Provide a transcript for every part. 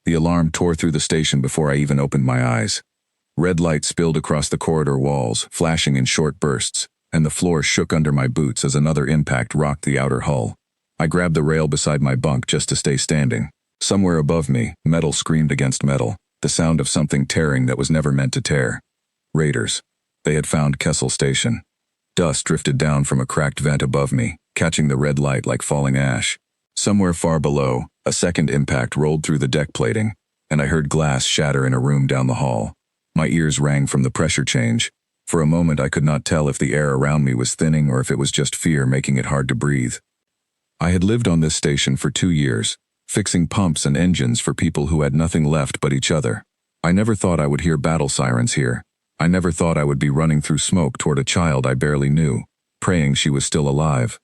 The alarm tore through the station before I even opened my eyes. Red light spilled across the corridor walls, flashing in short bursts, and the floor shook under my boots as another impact rocked the outer hull. I grabbed the rail beside my bunk just to stay standing. Somewhere above me, metal screamed against metal, the sound of something tearing that was never meant to tear. Raiders. They had found Kessle Station. Dust drifted down from a cracked vent above me, catching the red light like falling ash. Somewhere far below, a second impact rolled through the deck plating, and I heard glass shatter in a room down the hall. My ears rang from the pressure change. For a moment I could not tell if the air around me was thinning or if it was just fear making it hard to breathe. I had lived on this station for 2 years, fixing pumps and engines for people who had nothing left but each other. I never thought I would hear battle sirens here. I never thought I would be running through smoke toward a child I barely knew, praying she was still alive.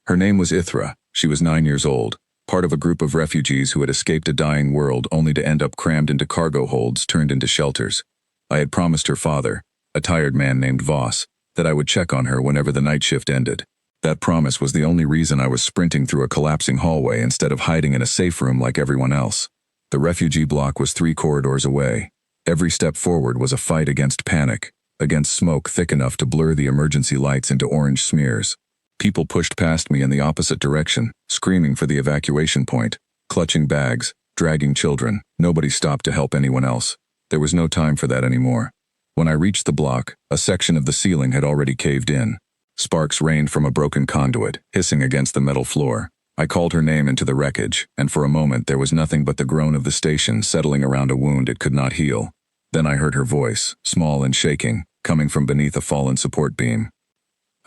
Her name was Ithra. She was 9 years old, part of a group of refugees who had escaped a dying world only to end up crammed into cargo holds turned into shelters. I had promised her father, a tired man named Voss, that I would check on her whenever the night shift ended. That promise was the only reason I was sprinting through a collapsing hallway instead of hiding in a safe room like everyone else. The refugee block was 3 corridors away. Every step forward was a fight against panic, against smoke thick enough to blur the emergency lights into orange smears. People pushed past me in the opposite direction, screaming for the evacuation point, clutching bags, dragging children. Nobody stopped to help anyone else. There was no time for that anymore. When I reached the block, a section of the ceiling had already caved in. Sparks rained from a broken conduit, hissing against the metal floor. I called her name into the wreckage, and for a moment there was nothing but the groan of the station settling around a wound it could not heal. Then I heard her voice, small and shaking, coming from beneath a fallen support beam.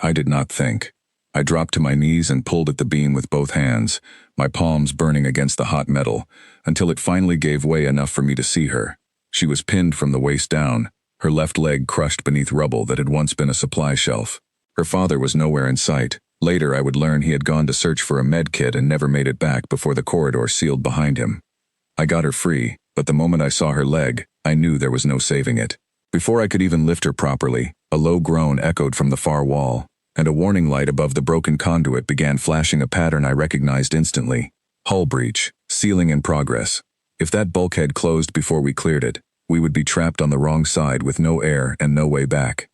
I did not think. I dropped to my knees and pulled at the beam with both hands, my palms burning against the hot metal, until it finally gave way enough for me to see her. She was pinned from the waist down, her left leg crushed beneath rubble that had once been a supply shelf. Her father was nowhere in sight. Later I would learn he had gone to search for a med kit and never made it back before the corridor sealed behind him. I got her free, but the moment I saw her leg, I knew there was no saving it. Before I could even lift her properly, a low groan echoed from the far wall, and a warning light above the broken conduit began flashing a pattern I recognized instantly. Hull breach, sealing in progress. If that bulkhead closed before we cleared it, we would be trapped on the wrong side with no air and no way back.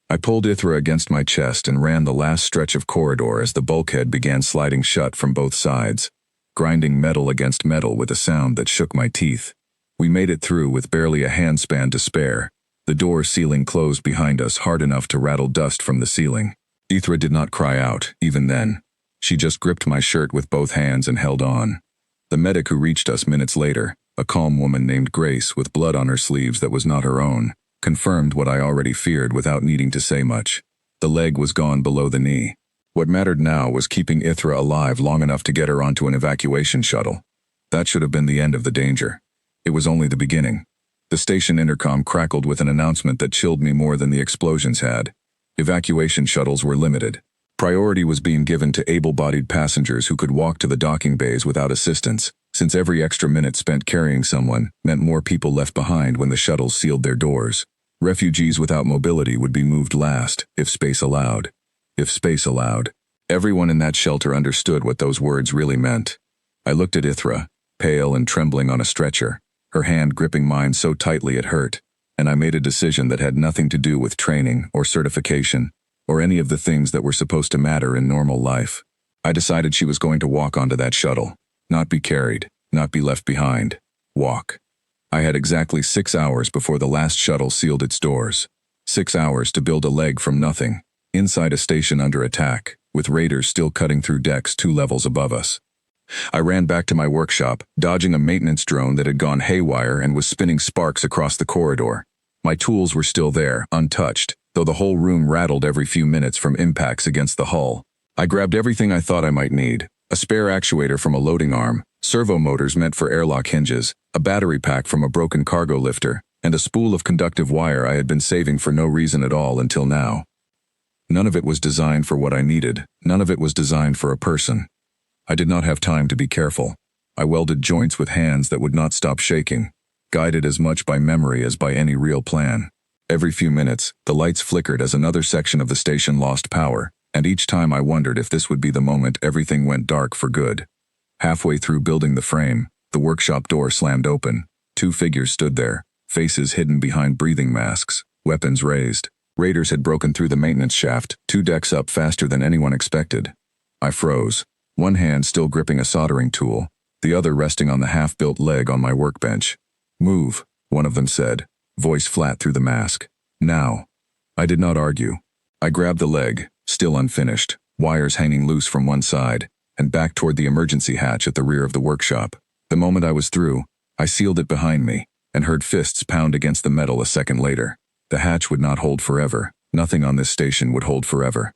I pulled Ithra against my chest and ran the last stretch of corridor as the bulkhead began sliding shut from both sides, grinding metal against metal with a sound that shook my teeth. We made it through with barely a handspan to spare. The door ceiling closed behind us hard enough to rattle dust from the ceiling. Ithra did not cry out, even then. She just gripped my shirt with both hands and held on. The medic who reached us minutes later, a calm woman named Grace with blood on her sleeves that was not her own, confirmed what I already feared without needing to say much. The leg was gone below the knee. What mattered now was keeping Ithra alive long enough to get her onto an evacuation shuttle. That should have been the end of the danger. It was only the beginning. The station intercom crackled with an announcement that chilled me more than the explosions had. Evacuation shuttles were limited. Priority was being given to able-bodied passengers who could walk to the docking bays without assistance, since every extra minute spent carrying someone meant more people left behind when the shuttles sealed their doors. Refugees without mobility would be moved last, if space allowed. If space allowed. Everyone in that shelter understood what those words really meant. I looked at Ithra, pale and trembling on a stretcher, her hand gripping mine so tightly it hurt, and I made a decision that had nothing to do with training or certification, or any of the things that were supposed to matter in normal life. I decided she was going to walk onto that shuttle, not be carried, not be left behind. Walk. I had exactly 6 hours before the last shuttle sealed its doors. 6 hours to build a leg from nothing, inside a station under attack, with raiders still cutting through decks 2 levels above us. I ran back to my workshop, dodging a maintenance drone that had gone haywire and was spinning sparks across the corridor. My tools were still there, untouched, though the whole room rattled every few minutes from impacts against the hull. I grabbed everything I thought I might need: a spare actuator from a loading arm, servo motors meant for airlock hinges, a battery pack from a broken cargo lifter, and a spool of conductive wire I had been saving for no reason at all until now. None of it was designed for what I needed. None of it was designed for a person. I did not have time to be careful. I welded joints with hands that would not stop shaking, guided as much by memory as by any real plan. Every few minutes, the lights flickered as another section of the station lost power, and each time I wondered if this would be the moment everything went dark for good. Halfway through building the frame, The workshop door slammed open. 2 figures stood there, faces hidden behind breathing masks, weapons raised. Raiders had broken through the maintenance shaft, 2 decks up faster than anyone expected. I froze, one hand still gripping a soldering tool, the other resting on the half-built leg on my workbench. "Move," one of them said, voice flat through the mask. "Now." I did not argue. I grabbed the leg, still unfinished, wires hanging loose from one side, and backed toward the emergency hatch at the rear of the workshop. The moment I was through, I sealed it behind me, and heard fists pound against the metal a second later. The hatch would not hold forever. Nothing on this station would hold forever.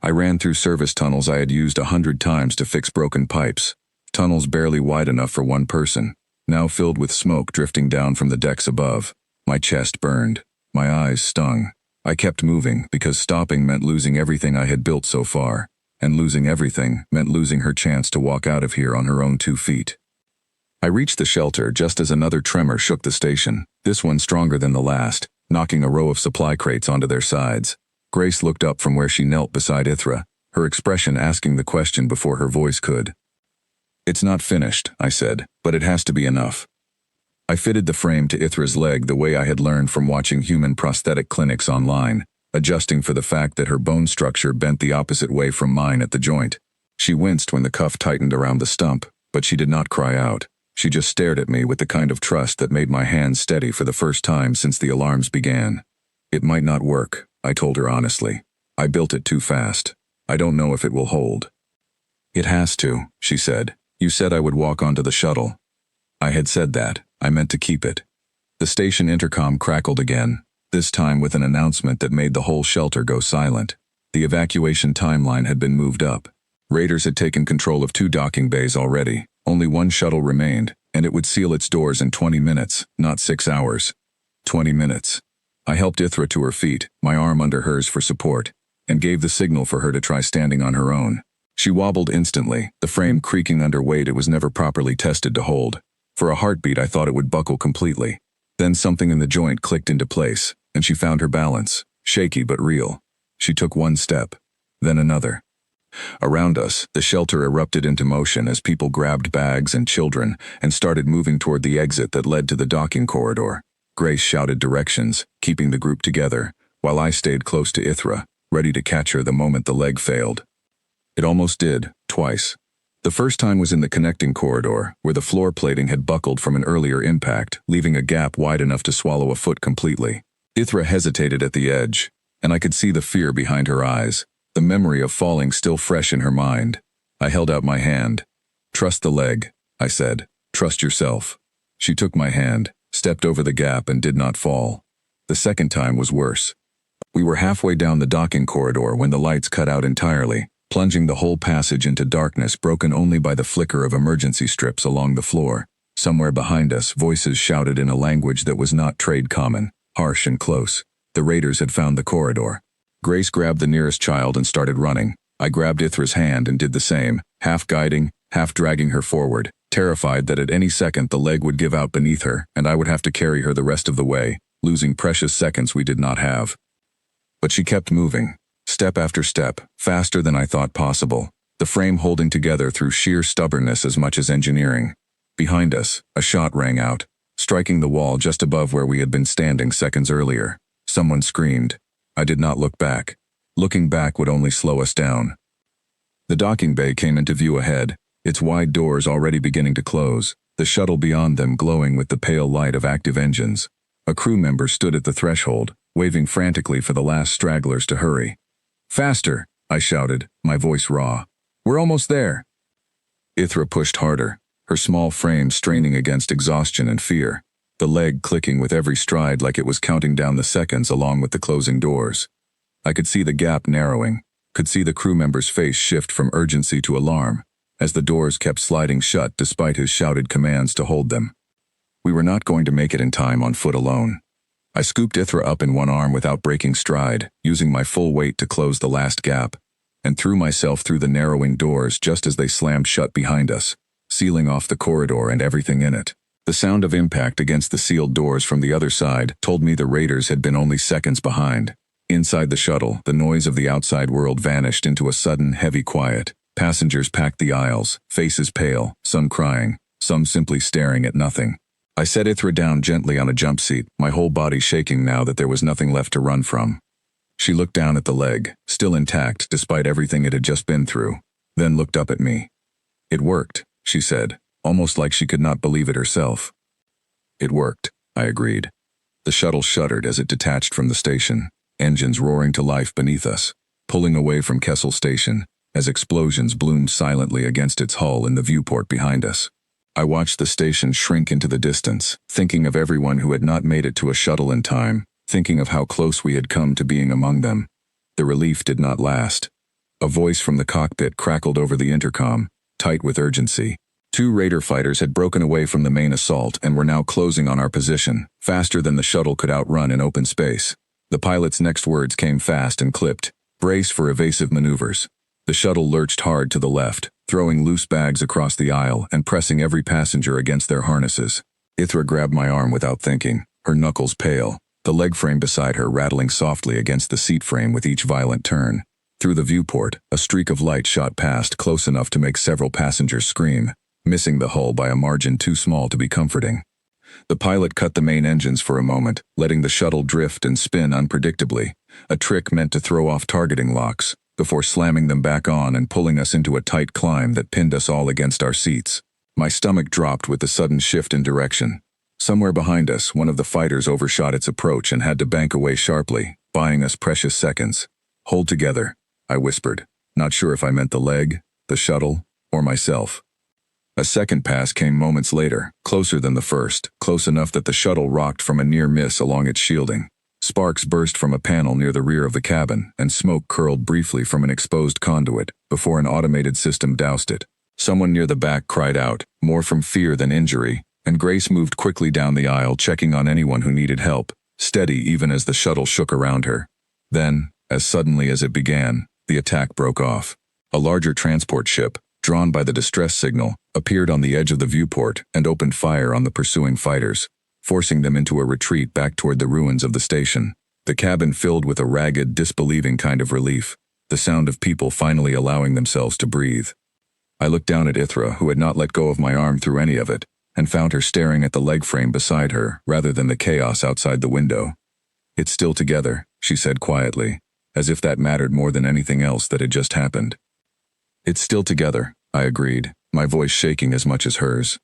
I ran through service tunnels I had used 100 times to fix broken pipes. Tunnels barely wide enough for one person, now filled with smoke drifting down from the decks above. My chest burned. My eyes stung. I kept moving because stopping meant losing everything I had built so far, and losing everything meant losing her chance to walk out of here on her own 2 feet. I reached the shelter just as another tremor shook the station, this one stronger than the last, knocking a row of supply crates onto their sides. Grace looked up from where she knelt beside Ithra, her expression asking the question before her voice could. "It's not finished," I said, "but it has to be enough." I fitted the frame to Ithra's leg the way I had learned from watching human prosthetic clinics online, adjusting for the fact that her bone structure bent the opposite way from mine at the joint. She winced when the cuff tightened around the stump, but she did not cry out. She just stared at me with the kind of trust that made my hands steady for the first time since the alarms began. "It might not work," I told her honestly. "I built it too fast. I don't know if it will hold." "It has to," she said. "You said I would walk onto the shuttle." I had said that. I meant to keep it. The station intercom crackled again, this time with an announcement that made the whole shelter go silent. The evacuation timeline had been moved up. Raiders had taken control of 2 docking bays already. Only 1 shuttle remained, and it would seal its doors in 20 minutes, not 6 hours. 20 minutes. I helped Ithra to her feet, my arm under hers for support, and gave the signal for her to try standing on her own. She wobbled instantly, the frame creaking under weight it was never properly tested to hold. For a heartbeat I thought it would buckle completely. Then something in the joint clicked into place, and she found her balance, shaky but real. She took 1 step, then another. Around us, the shelter erupted into motion as people grabbed bags and children and started moving toward the exit that led to the docking corridor. Grace shouted directions, keeping the group together, while I stayed close to Ithra, ready to catch her the moment the leg failed. It almost did, twice. The first time was in the connecting corridor, where the floor plating had buckled from an earlier impact, leaving a gap wide enough to swallow a foot completely. Ithra hesitated at the edge, and I could see the fear behind her eyes, the memory of falling still fresh in her mind. I held out my hand. "Trust the leg," I said. "Trust yourself." She took my hand, stepped over the gap and did not fall. The second time was worse. We were halfway down the docking corridor when the lights cut out entirely, plunging the whole passage into darkness broken only by the flicker of emergency strips along the floor. Somewhere behind us, voices shouted in a language that was not trade common, harsh and close. The raiders had found the corridor. Grace grabbed the nearest child and started running. I grabbed Ithra's hand and did the same, half guiding, half dragging her forward, terrified that at any second the leg would give out beneath her and I would have to carry her the rest of the way, losing precious seconds we did not have. But she kept moving. Step after step, faster than I thought possible, the frame holding together through sheer stubbornness as much as engineering. Behind us, a shot rang out, striking the wall just above where we had been standing seconds earlier. Someone screamed. I did not look back. Looking back would only slow us down. The docking bay came into view ahead, its wide doors already beginning to close, the shuttle beyond them glowing with the pale light of active engines. A crew member stood at the threshold, waving frantically for the last stragglers to hurry. "Faster!" I shouted, my voice raw. "We're almost there!" Ithra pushed harder, her small frame straining against exhaustion and fear, the leg clicking with every stride like it was counting down the seconds along with the closing doors. I could see the gap narrowing, could see the crew member's face shift from urgency to alarm, as the doors kept sliding shut despite his shouted commands to hold them. We were not going to make it in time on foot alone. I scooped Ithra up in one arm without breaking stride, using my full weight to close the last gap, and threw myself through the narrowing doors just as they slammed shut behind us, sealing off the corridor and everything in it. The sound of impact against the sealed doors from the other side told me the raiders had been only seconds behind. Inside the shuttle, the noise of the outside world vanished into a sudden, heavy quiet. Passengers packed the aisles, faces pale, some crying, some simply staring at nothing. I set Ithra down gently on a jump seat, my whole body shaking now that there was nothing left to run from. She looked down at the leg, still intact despite everything it had just been through, then looked up at me. "It worked," she said, almost like she could not believe it herself. "It worked," I agreed. The shuttle shuddered as it detached from the station, engines roaring to life beneath us, pulling away from Kessle Station, as explosions bloomed silently against its hull in the viewport behind us. I watched the station shrink into the distance, thinking of everyone who had not made it to a shuttle in time, thinking of how close we had come to being among them. The relief did not last. A voice from the cockpit crackled over the intercom, tight with urgency. 2 Raider fighters had broken away from the main assault and were now closing on our position, faster than the shuttle could outrun in open space. The pilot's next words came fast and clipped. "Brace for evasive maneuvers." The shuttle lurched hard to the left, throwing loose bags across the aisle and pressing every passenger against their harnesses. Ithra grabbed my arm without thinking, her knuckles pale, the leg frame beside her rattling softly against the seat frame with each violent turn. Through the viewport, a streak of light shot past close enough to make several passengers scream, missing the hull by a margin too small to be comforting. The pilot cut the main engines for a moment, letting the shuttle drift and spin unpredictably, a trick meant to throw off targeting locks, before slamming them back on and pulling us into a tight climb that pinned us all against our seats. My stomach dropped with the sudden shift in direction. Somewhere behind us, one of the fighters overshot its approach and had to bank away sharply, buying us precious seconds. "Hold together," I whispered, not sure if I meant the leg, the shuttle, or myself. A second pass came moments later, closer than the first, close enough that the shuttle rocked from a near miss along its shielding. Sparks burst from a panel near the rear of the cabin, and smoke curled briefly from an exposed conduit before an automated system doused it. Someone near the back cried out, more from fear than injury, and Grace moved quickly down the aisle checking on anyone who needed help, steady even as the shuttle shook around her. Then, as suddenly as it began, the attack broke off. A larger transport ship, drawn by the distress signal, appeared on the edge of the viewport and opened fire on the pursuing fighters, forcing them into a retreat back toward the ruins of the station. The cabin filled with a ragged, disbelieving kind of relief, the sound of people finally allowing themselves to breathe. I looked down at Ithra, who had not let go of my arm through any of it, and found her staring at the leg frame beside her rather than the chaos outside the window. "It's still together," she said quietly, as if that mattered more than anything else that had just happened. "It's still together," I agreed, my voice shaking as much as hers.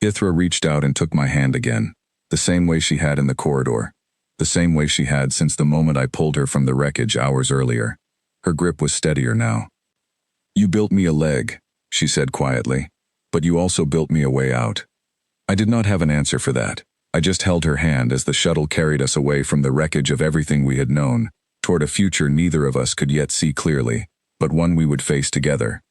Ithra reached out and took my hand again, the same way she had in the corridor, the same way she had since the moment I pulled her from the wreckage hours earlier. Her grip was steadier now. "You built me a leg," she said quietly, "but you also built me a way out." I did not have an answer for that. I just held her hand as the shuttle carried us away from the wreckage of everything we had known, toward a future neither of us could yet see clearly, but one we would face together.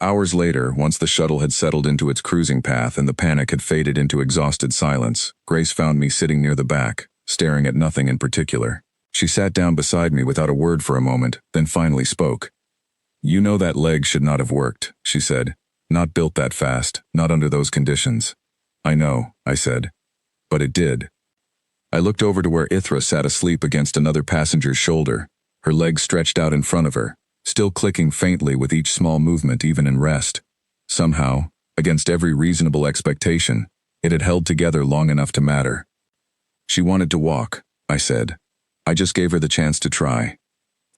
Hours later, once the shuttle had settled into its cruising path and the panic had faded into exhausted silence, Grace found me sitting near the back, staring at nothing in particular. She sat down beside me without a word for a moment, then finally spoke. "You know that leg should not have worked," she said. "Not built that fast, not under those conditions." "I know," I said. "But it did." I looked over to where Ithra sat asleep against another passenger's shoulder, her legs stretched out in front of her, still clicking faintly with each small movement even in rest. Somehow, against every reasonable expectation, it had held together long enough to matter. "She wanted to walk," I said. "I just gave her the chance to try."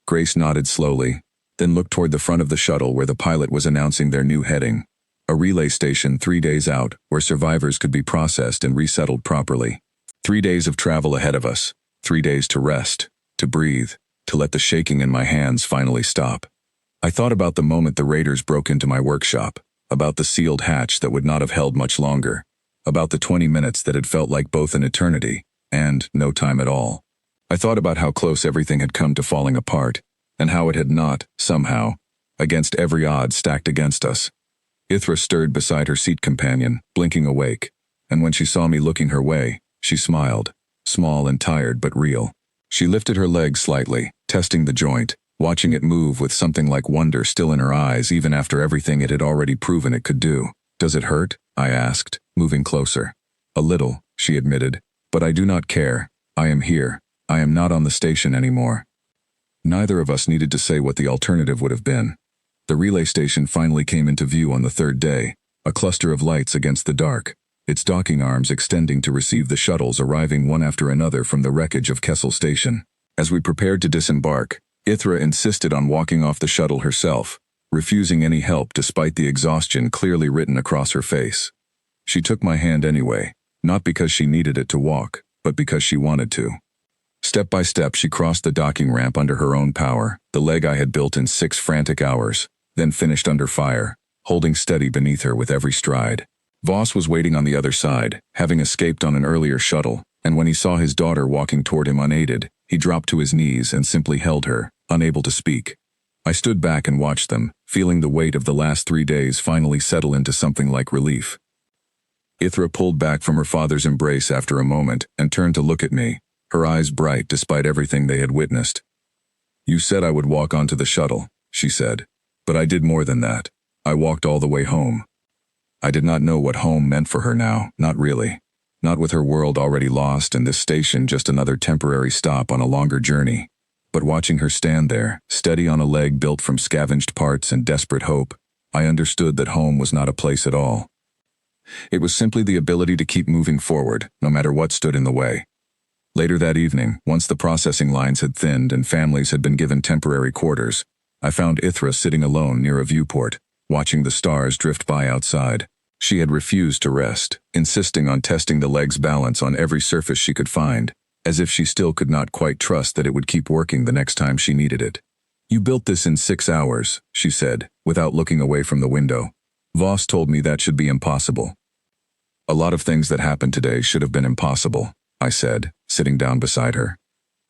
Grace nodded slowly, then looked toward the front of the shuttle where the pilot was announcing their new heading, a relay station 3 days out where survivors could be processed and resettled properly. 3 days of travel ahead of us, 3 days to rest, to breathe, to let the shaking in my hands finally stop. I thought about the moment the raiders broke into my workshop, about the sealed hatch that would not have held much longer, about the 20 minutes that had felt like both an eternity and no time at all. I thought about how close everything had come to falling apart, and how it had not, somehow, against every odd stacked against us. Ithra stirred beside her seat companion, blinking awake, and when she saw me looking her way, she smiled, small and tired but real. She lifted her leg slightly, testing the joint, watching it move with something like wonder still in her eyes even after everything it had already proven it could do. "Does it hurt?" I asked, moving closer. "A little," she admitted, "but I do not care. I am here. I am not on the station anymore." Neither of us needed to say what the alternative would have been. The relay station finally came into view on the 3rd day, a cluster of lights against the dark, its docking arms extending to receive the shuttles arriving one after another from the wreckage of Kessle Station. As we prepared to disembark, Ithra insisted on walking off the shuttle herself, refusing any help despite the exhaustion clearly written across her face. She took my hand anyway, not because she needed it to walk, but because she wanted to. Step by step she crossed the docking ramp under her own power, the leg I had built in 6 frantic hours, then finished under fire, holding steady beneath her with every stride. Voss was waiting on the other side, having escaped on an earlier shuttle, and when he saw his daughter walking toward him unaided, he dropped to his knees and simply held her, unable to speak. I stood back and watched them, feeling the weight of the last 3 days finally settle into something like relief. Ithra pulled back from her father's embrace after a moment and turned to look at me, her eyes bright despite everything they had witnessed. "You said I would walk onto the shuttle," she said. "But I did more than that. I walked all the way home." I did not know what home meant for her now, not really. Not with her world already lost and this station just another temporary stop on a longer journey. But watching her stand there, steady on a leg built from scavenged parts and desperate hope, I understood that home was not a place at all. It was simply the ability to keep moving forward, no matter what stood in the way. Later that evening, once the processing lines had thinned and families had been given temporary quarters, I found Ithra sitting alone near a viewport, watching the stars drift by outside. She had refused to rest, insisting on testing the leg's balance on every surface she could find, as if she still could not quite trust that it would keep working the next time she needed it. "You built this in 6 hours, she said, without looking away from the window. "Voss told me that should be impossible." "A lot of things that happened today should have been impossible," I said, sitting down beside her.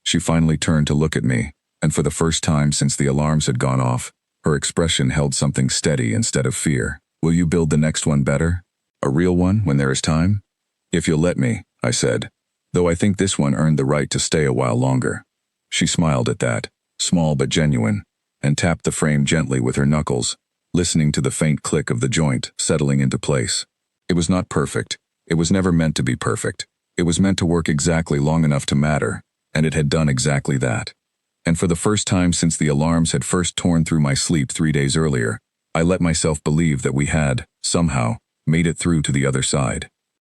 She finally turned to look at me, and for the first time since the alarms had gone off, her expression held something steady instead of fear. "Will you build the next one better? A real one when there is time?" "If you'll let me," I said, "though I think this one earned the right to stay a while longer." She smiled at that, small but genuine, and tapped the frame gently with her knuckles, listening to the faint click of the joint settling into place. It was not perfect. It was never meant to be perfect. It was meant to work exactly long enough to matter, and it had done exactly that. And for the first time since the alarms had first torn through my sleep 3 days earlier, I let myself believe that we had, somehow, made it through to the other side.